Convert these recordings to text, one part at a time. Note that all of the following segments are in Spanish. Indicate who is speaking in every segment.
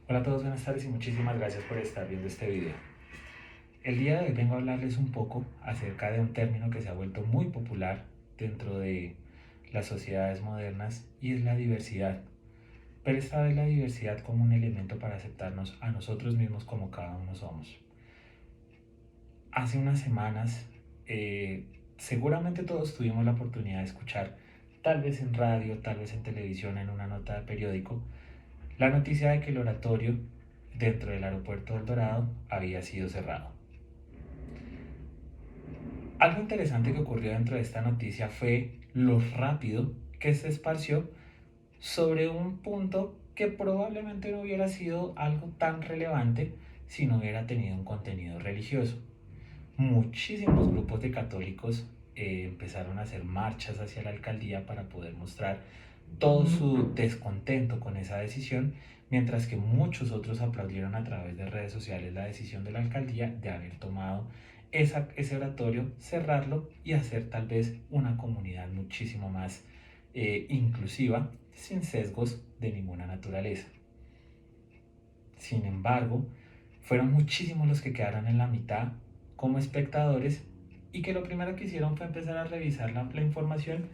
Speaker 1: Hola a todos, buenas tardes y muchísimas gracias por estar viendo este video. El día de hoy vengo a hablarles un poco acerca de un término que se ha vuelto muy popular dentro de las sociedades modernas y es la diversidad. Pero esta vez la diversidad como un elemento para aceptarnos a nosotros mismos como cada uno somos. Hace unas semanas, seguramente todos tuvimos la oportunidad de escuchar, tal vez en radio, tal vez en televisión, en una nota de periódico, la noticia de que el oratorio dentro del aeropuerto del Dorado había sido cerrado. Algo interesante que ocurrió dentro de esta noticia fue lo rápido que se esparció sobre un punto que probablemente no hubiera sido algo tan relevante si no hubiera tenido un contenido religioso. Muchísimos grupos de católicos empezaron a hacer marchas hacia la alcaldía para poder mostrar todo su descontento con esa decisión, mientras que muchos otros aplaudieron a través de redes sociales la decisión de la alcaldía de haber tomado ese oratorio, cerrarlo y hacer tal vez una comunidad muchísimo más inclusiva, sin sesgos de ninguna naturaleza. Sin embargo, fueron muchísimos los que quedaron en la mitad como espectadores y que lo primero que hicieron fue empezar a revisar la información,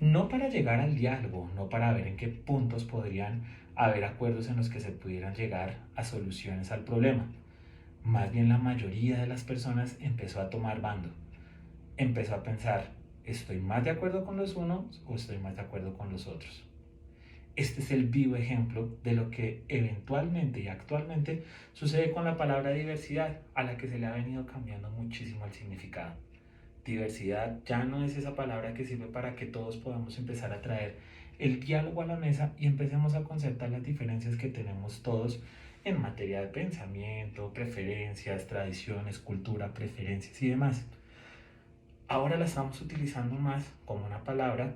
Speaker 1: no para llegar al diálogo, no para ver en qué puntos podrían haber acuerdos en los que se pudieran llegar a soluciones al problema. Más bien la mayoría de las personas empezó a tomar bando, empezó a pensar, ¿estoy más de acuerdo con los unos o estoy más de acuerdo con los otros? Este es el vivo ejemplo de lo que eventualmente y actualmente sucede con la palabra diversidad, a la que se le ha venido cambiando muchísimo el significado. Diversidad ya no es esa palabra que sirve para que todos podamos empezar a traer el diálogo a la mesa y empecemos a concertar las diferencias que tenemos todos en materia de pensamiento, preferencias, tradiciones, cultura, preferencias y demás. Ahora la estamos utilizando más como una palabra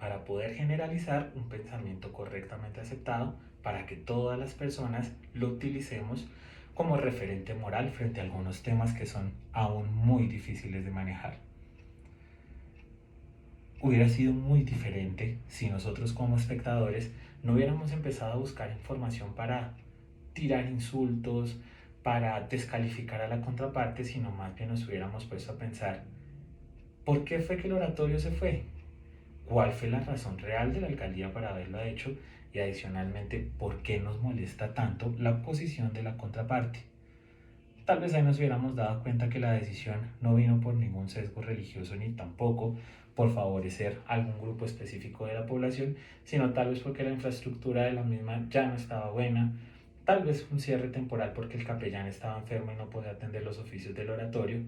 Speaker 1: para poder generalizar un pensamiento correctamente aceptado para que todas las personas lo utilicemos como referente moral frente a algunos temas que son aún muy difíciles de manejar. Hubiera sido muy diferente si nosotros como espectadores no hubiéramos empezado a buscar información para tirar insultos, para descalificar a la contraparte, sino más bien nos hubiéramos puesto a pensar, ¿por qué fue que el oratorio se fue? ¿Cuál fue la razón real de la alcaldía para haberlo hecho? Y adicionalmente, ¿por qué nos molesta tanto la posición de la contraparte? Tal vez ahí nos hubiéramos dado cuenta que la decisión no vino por ningún sesgo religioso ni tampoco por favorecer algún grupo específico de la población, sino tal vez porque la infraestructura de la misma ya no estaba buena, tal vez un cierre temporal porque el capellán estaba enfermo y no podía atender los oficios del oratorio,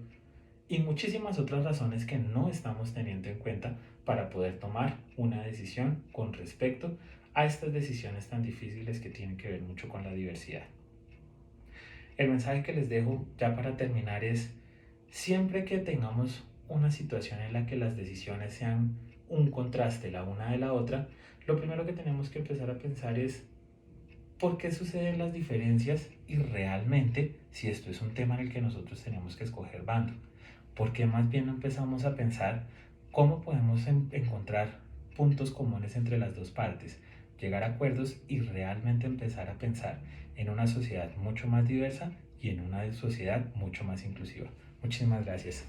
Speaker 1: y muchísimas otras razones que no estamos teniendo en cuenta para poder tomar una decisión con respecto a estas decisiones tan difíciles que tienen que ver mucho con la diversidad. El mensaje que les dejo ya para terminar es, siempre que tengamos una situación en la que las decisiones sean un contraste la una de la otra, lo primero que tenemos que empezar a pensar es por qué suceden las diferencias y realmente si esto es un tema en el que nosotros tenemos que escoger bando. ¿Por qué más bien no empezamos a pensar cómo podemos encontrar puntos comunes entre las dos partes, llegar a acuerdos y realmente empezar a pensar en una sociedad mucho más diversa y en una sociedad mucho más inclusiva? Muchísimas gracias.